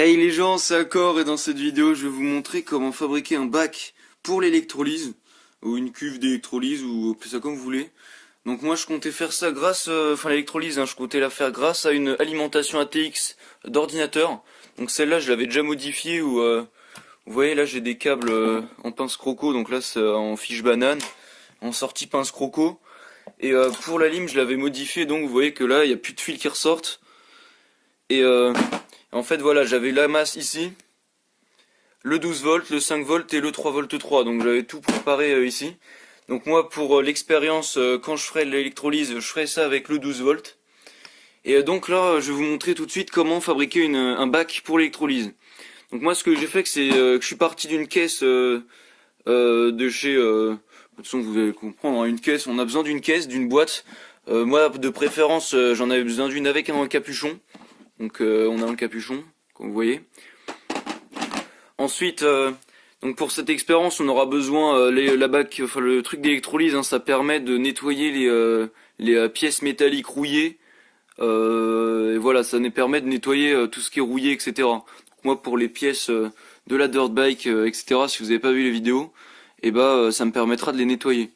Hey les gens, c'est Accor et dans cette vidéo je vais vous montrer comment fabriquer un bac pour l'électrolyse ou une cuve d'électrolyse ou appelez ça comme vous voulez. Donc moi je comptais faire ça grâce, l'électrolyse, je comptais la faire grâce à une alimentation ATX d'ordinateur. Donc celle-là je l'avais déjà modifiée où vous voyez là j'ai des câbles en pince croco, donc là c'est en fiche banane, en sortie pince croco. Et pour la lime je l'avais modifié, donc vous voyez que là il n'y a plus de fils qui ressortent. Et en fait voilà, j'avais la masse ici, le 12 volts, le 5 volts et le 3 volts 3, donc j'avais tout préparé ici. Donc moi pour l'expérience, quand je ferai l'électrolyse, je ferai ça avec le 12 volts. Et donc là je vais vous montrer tout de suite comment fabriquer un bac pour l'électrolyse. Donc moi ce que j'ai fait, c'est que je suis parti d'une caisse de chez... de toute façon vous allez comprendre, hein, une caisse, on a besoin d'une caisse, d'une boîte. Moi de préférence j'en avais besoin d'une avec un capuchon. Donc on a un capuchon, comme vous voyez. Ensuite, donc pour cette expérience, on aura besoin la bac, enfin le truc d'électrolyse, ça permet de nettoyer les pièces métalliques rouillées. Et voilà, ça nous permet de nettoyer tout ce qui est rouillé, etc. Donc moi, pour les pièces de la dirt bike, etc. Si vous n'avez pas vu les vidéos, et ça me permettra de les nettoyer.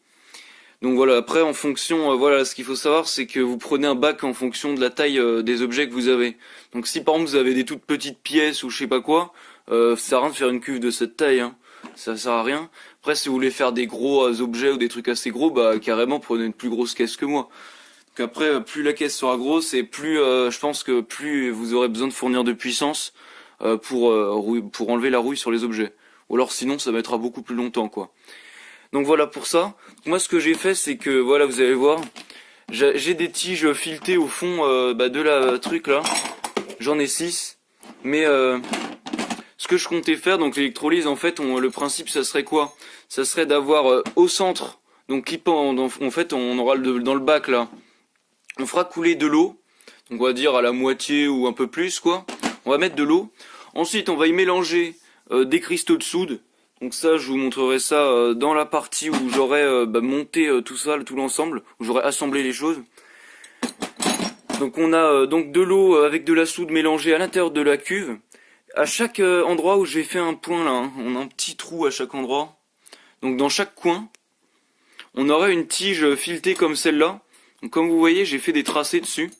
Donc voilà, après en fonction, voilà, ce qu'il faut savoir, c'est que vous prenez un bac en fonction de la taille des objets que vous avez. Donc si par exemple vous avez des toutes petites pièces ou je sais pas quoi, ça sert à rien de faire une cuve de cette taille, hein. Ça sert à rien. Après si vous voulez faire des gros objets ou des trucs assez gros, carrément prenez une plus grosse caisse que moi. Donc après, plus la caisse sera grosse et plus, je pense que plus vous aurez besoin de fournir de puissance pour enlever la rouille sur les objets. Ou alors sinon ça mettra beaucoup plus longtemps quoi. Donc voilà pour ça. Moi ce que j'ai fait, c'est que voilà, vous allez voir, j'ai des tiges filetées au fond de la truc là. J'en ai 6. Mais ce que je comptais faire, donc l'électrolyse en fait, le principe ça serait quoi? Ça serait d'avoir au centre, donc en fait on aura dans le bac là, on fera couler de l'eau. Donc on va dire à la moitié ou un peu plus quoi. On va mettre de l'eau. Ensuite on va y mélanger des cristaux de soude. Donc ça, je vous montrerai ça dans la partie où j'aurai monté tout ça, tout l'ensemble, où j'aurai assemblé les choses. Donc on a donc de l'eau avec de la soude mélangée à l'intérieur de la cuve. À chaque endroit où j'ai fait un point là, on a un petit trou à chaque endroit. Donc dans chaque coin, on aura une tige filetée comme celle-là. Donc comme vous voyez, j'ai fait des tracés dessus.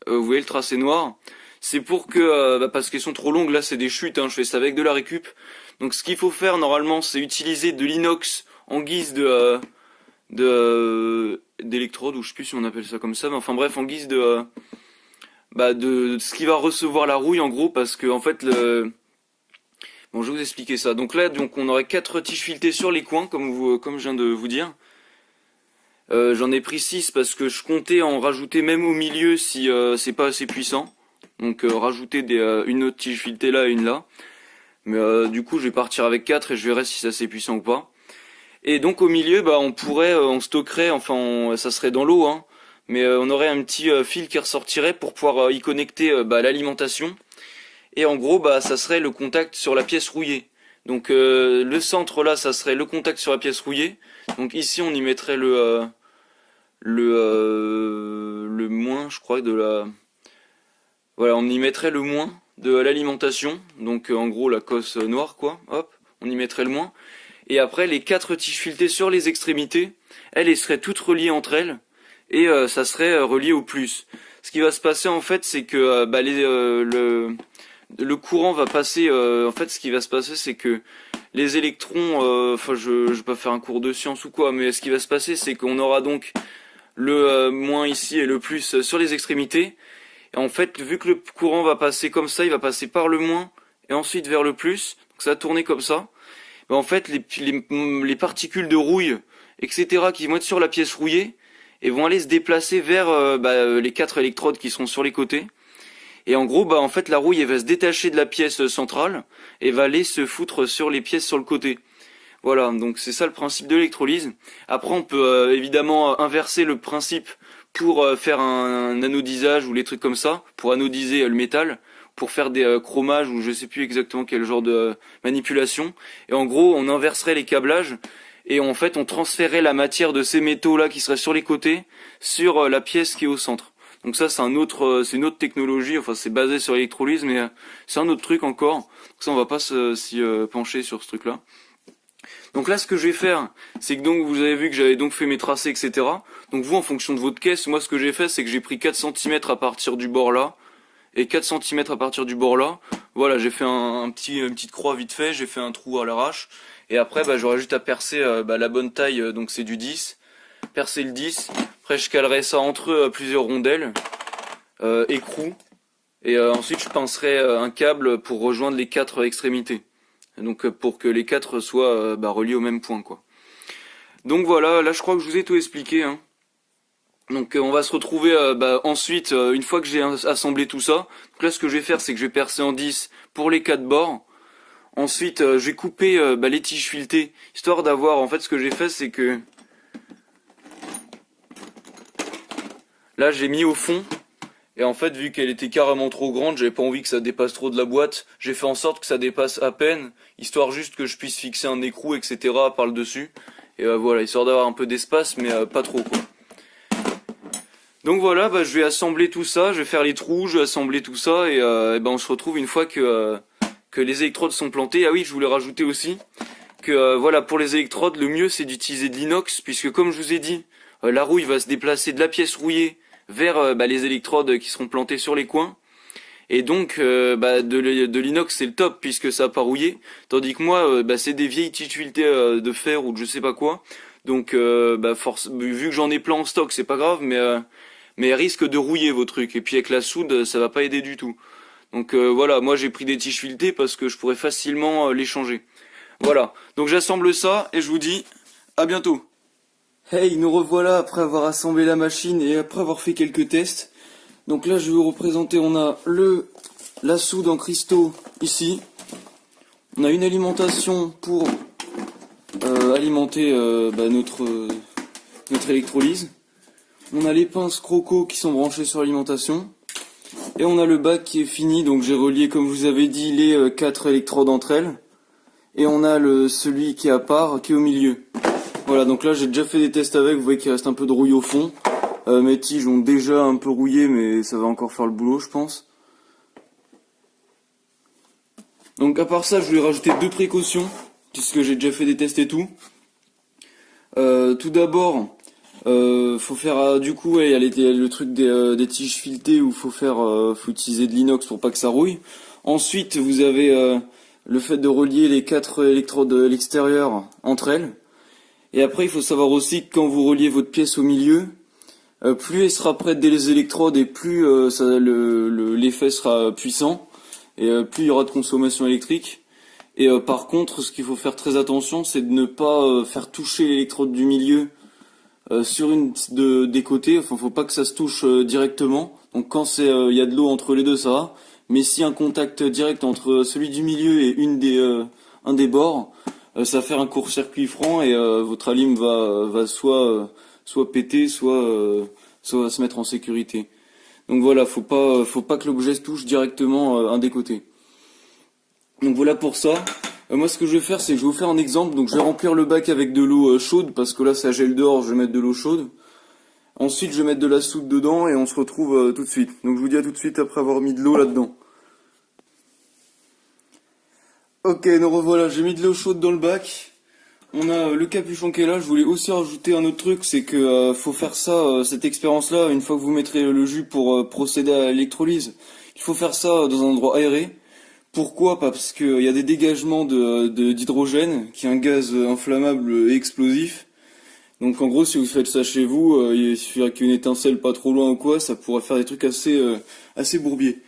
Vous voyez le tracé noir. C'est pour que, parce qu'elles sont trop longues, là c'est des chutes, je fais ça avec de la récup. Donc ce qu'il faut faire normalement, c'est utiliser de l'inox en guise d'électrode, ou je sais plus si on appelle ça comme ça, mais enfin bref, en guise de ce qui va recevoir la rouille en gros, parce que en fait bon, je vais vous expliquer ça. Donc là, on aurait 4 tiges filetées sur les coins, comme je viens de vous dire. J'en ai pris 6 parce que je comptais en rajouter même au milieu si c'est pas assez puissant. Donc rajouter une autre tige filetée là et une là. Mais du coup je vais partir avec 4 et je verrai si c'est assez puissant ou pas. Et donc au milieu on stockerait, ça serait dans l'eau, mais on aurait un petit fil qui ressortirait pour pouvoir y connecter l'alimentation. Et en gros ça serait le contact sur la pièce rouillée. Donc le centre là ça serait le contact sur la pièce rouillée. Donc ici on y mettrait le moins, je crois, voilà, on y mettrait le moins de l'alimentation, donc en gros la cosse noire quoi, hop, on y mettrait le moins. Et après les 4 tiges filetées sur les extrémités, elles seraient toutes reliées entre elles, et ça serait relié au plus. Ce qui va se passer en fait, c'est que le courant va passer, en fait ce qui va se passer c'est que les électrons, je vais pas faire un cours de science ou quoi, mais ce qui va se passer c'est qu'on aura donc le moins ici et le plus sur les extrémités. Et en fait, vu que le courant va passer comme ça, il va passer par le moins et ensuite vers le plus. Donc ça va tourner comme ça. En fait, les particules de rouille, etc., qui vont être sur la pièce rouillée, et vont aller se déplacer vers les 4 électrodes qui seront sur les côtés. Et en gros, en fait, la rouille elle va se détacher de la pièce centrale et va aller se foutre sur les pièces sur le côté. Voilà, donc c'est ça le principe de l'électrolyse. Après, on peut évidemment inverser le principe pour faire un anodisage ou les trucs comme ça, pour anodiser le métal, pour faire des chromages ou je sais plus exactement quel genre de manipulation. Et en gros, on inverserait les câblages et en fait, on transférerait la matière de ces métaux là qui seraient sur les côtés sur la pièce qui est au centre. Donc ça c'est une autre technologie, enfin c'est basé sur l'électrolyse, mais c'est un autre truc encore. Donc ça on va pas s'y pencher sur ce truc-là. Donc là ce que je vais faire, c'est que donc vous avez vu que j'avais donc fait mes tracés, etc. Donc vous en fonction de votre caisse, moi ce que j'ai fait c'est que j'ai pris 4 centimètres à partir du bord là, et 4 centimètres à partir du bord là. Voilà, j'ai fait une petite croix vite fait, j'ai fait un trou à l'arrache. Et après, bah, j'aurai juste à percer la bonne taille, donc c'est du 10. Percer le 10. Après, je calerai ça entre plusieurs rondelles, écrou. Et ensuite, je pincerai un câble pour rejoindre les 4 extrémités. Donc pour que les 4 soient reliés au même point, quoi. Donc voilà, là je crois que je vous ai tout expliqué, hein. Donc on va se retrouver ensuite, une fois que j'ai assemblé tout ça. Donc là ce que je vais faire c'est que je vais percer en 10 pour les 4 bords. Ensuite je vais couper les tiges filetées, histoire d'avoir, en fait ce que j'ai fait c'est que là j'ai mis au fond. Et en fait vu qu'elle était carrément trop grande, j'avais pas envie que ça dépasse trop de la boîte. J'ai fait en sorte que ça dépasse à peine, histoire juste que je puisse fixer un écrou, etc. par le dessus. Et voilà, histoire d'avoir un peu d'espace mais pas trop, quoi. Donc voilà, je vais assembler tout ça, je vais faire les trous, je vais assembler tout ça et on se retrouve une fois que les électrodes sont plantées. Ah oui, je voulais rajouter aussi que voilà, pour les électrodes, le mieux c'est d'utiliser de l'inox, puisque comme je vous ai dit, la rouille va se déplacer de la pièce rouillée vers les électrodes qui seront plantées sur les coins. Et donc de l'inox c'est le top puisque ça n'a pas rouillé, tandis que moi c'est des vieilles tiges filetées de fer ou de je sais pas quoi. Donc vu que j'en ai plein en stock, c'est pas grave, mais elle risque de rouiller vos trucs. Et puis avec la soude, ça va pas aider du tout. Donc voilà, moi j'ai pris des tiges filetées parce que je pourrais facilement les changer. Voilà, donc j'assemble ça et je vous dis à bientôt. Hey, nous revoilà après avoir assemblé la machine et après avoir fait quelques tests. Donc là je vais vous représenter, on a la soude en cristaux ici. On a une alimentation pour alimenter notre électrolyse. On a les pinces croco qui sont branchées sur l'alimentation. Et on a le bac qui est fini, donc j'ai relié comme je vous avais dit les 4 électrodes entre elles. Et on a celui qui est à part, qui est au milieu. Voilà, donc là j'ai déjà fait des tests avec, vous voyez qu'il reste un peu de rouille au fond. Mes tiges ont déjà un peu rouillé, mais ça va encore faire le boulot je pense. Donc à part ça, je voulais rajouter 2 précautions, puisque j'ai déjà fait des tests et tout. Tout d'abord, faut faire du coup, il y a le truc des tiges filetées où faut utiliser de l'inox pour pas que ça rouille. Ensuite, vous avez le fait de relier les 4 électrodes à l'extérieur entre elles. Et après, il faut savoir aussi que quand vous reliez votre pièce au milieu, plus elle sera près des électrodes et plus l'effet sera puissant et plus il y aura de consommation électrique. Et par contre, ce qu'il faut faire très attention, c'est de ne pas faire toucher l'électrode du milieu sur des côtés. Enfin, faut pas que ça se touche directement. Donc quand il y a de l'eau entre les deux, ça va. Mais si un contact direct entre celui du milieu et un des bords, ça va faire un court-circuit franc et votre alim va soit péter, soit se mettre en sécurité. Donc voilà, faut pas que l'objet se touche directement un des côtés. Donc voilà pour ça. Moi ce que je vais faire c'est que je vais vous faire un exemple. Donc je vais remplir le bac avec de l'eau chaude parce que là ça gèle dehors, je vais mettre de l'eau chaude. Ensuite je vais mettre de la soude dedans et on se retrouve tout de suite. Donc je vous dis à tout de suite après avoir mis de l'eau là-dedans. Ok, nous revoilà, j'ai mis de l'eau chaude dans le bac. On a le capuchon qui est là. Je voulais aussi rajouter un autre truc, c'est que faut faire ça, cette expérience-là, une fois que vous mettrez le jus pour procéder à l'électrolyse. Il faut faire ça dans un endroit aéré. Pourquoi? Parce qu'il y a des dégagements d'hydrogène, qui est un gaz inflammable et explosif. Donc en gros, si vous faites ça chez vous, il suffira qu'une étincelle pas trop loin ou quoi, ça pourrait faire des trucs assez bourbiers.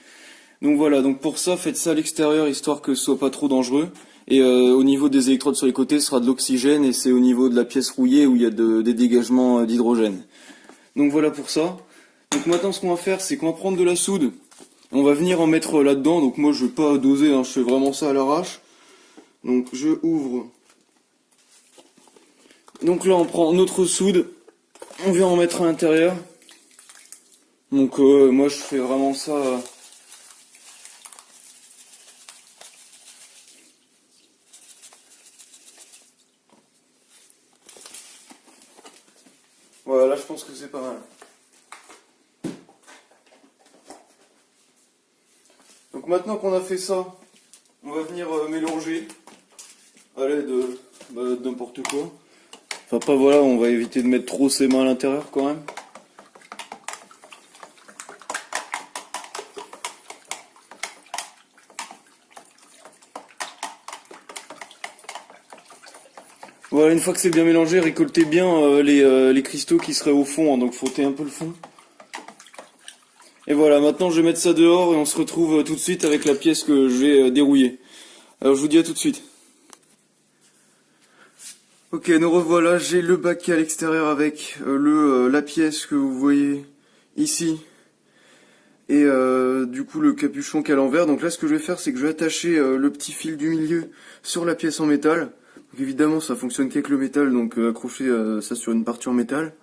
Donc voilà, donc pour ça, faites ça à l'extérieur, histoire que ce soit pas trop dangereux. Et au niveau des électrodes sur les côtés, ce sera de l'oxygène, et c'est au niveau de la pièce rouillée où il y a des dégagements d'hydrogène. Donc voilà pour ça. Donc maintenant, ce qu'on va faire, c'est qu'on va prendre de la soude. On va venir en mettre là-dedans, donc moi je vais pas doser, hein, je fais vraiment ça à l'arrache. Donc je ouvre. Donc là on prend notre soude, on vient en mettre à l'intérieur. Donc moi je fais vraiment ça. Voilà, là je pense que c'est pas mal. maintenant qu'on a fait ça, on va venir mélanger à l'aide de n'importe quoi. Enfin pas voilà, on va éviter de mettre trop ses mains à l'intérieur quand même. Voilà, une fois que c'est bien mélangé, récoltez bien les cristaux qui seraient au fond, hein, donc frottez un peu le fond. Et voilà, maintenant je vais mettre ça dehors et on se retrouve tout de suite avec la pièce que je vais dérouiller. Alors je vous dis à tout de suite. Ok, nous revoilà, j'ai le bac qui est à l'extérieur avec la pièce que vous voyez ici. Et du coup le capuchon qui est à l'envers. Donc là ce que je vais faire c'est que je vais attacher le petit fil du milieu sur la pièce en métal. Donc évidemment ça fonctionne qu'avec le métal, donc accrocher ça sur une partie en métal.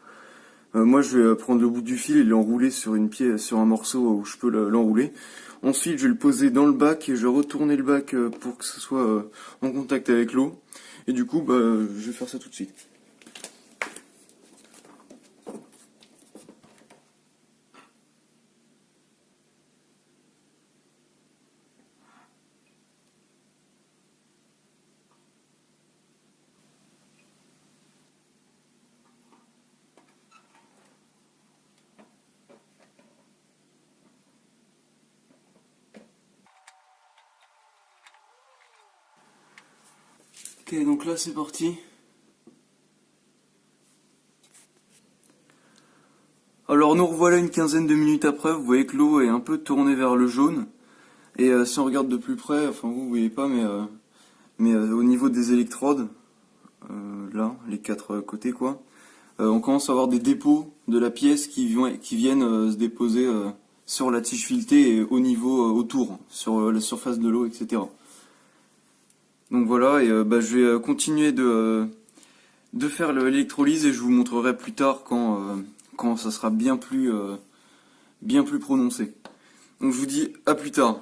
Moi je vais prendre le bout du fil et l'enrouler sur une pièce, sur un morceau où je peux l'enrouler. Ensuite je vais le poser dans le bac et je vais retourner le bac pour que ce soit en contact avec l'eau. Et du coup je vais faire ça tout de suite. Ok, donc là c'est parti. Alors nous revoilà une quinzaine de minutes après, vous voyez que l'eau est un peu tournée vers le jaune. Et si on regarde de plus près, enfin vous voyez pas, mais au niveau des électrodes, là, les quatre côtés quoi, on commence à avoir des dépôts de la pièce qui viennent se déposer sur la tige filetée et au niveau autour, sur la surface de l'eau, etc. Donc voilà, et je vais continuer de faire l'électrolyse et je vous montrerai plus tard quand ça sera bien plus prononcé. Donc je vous dis à plus tard.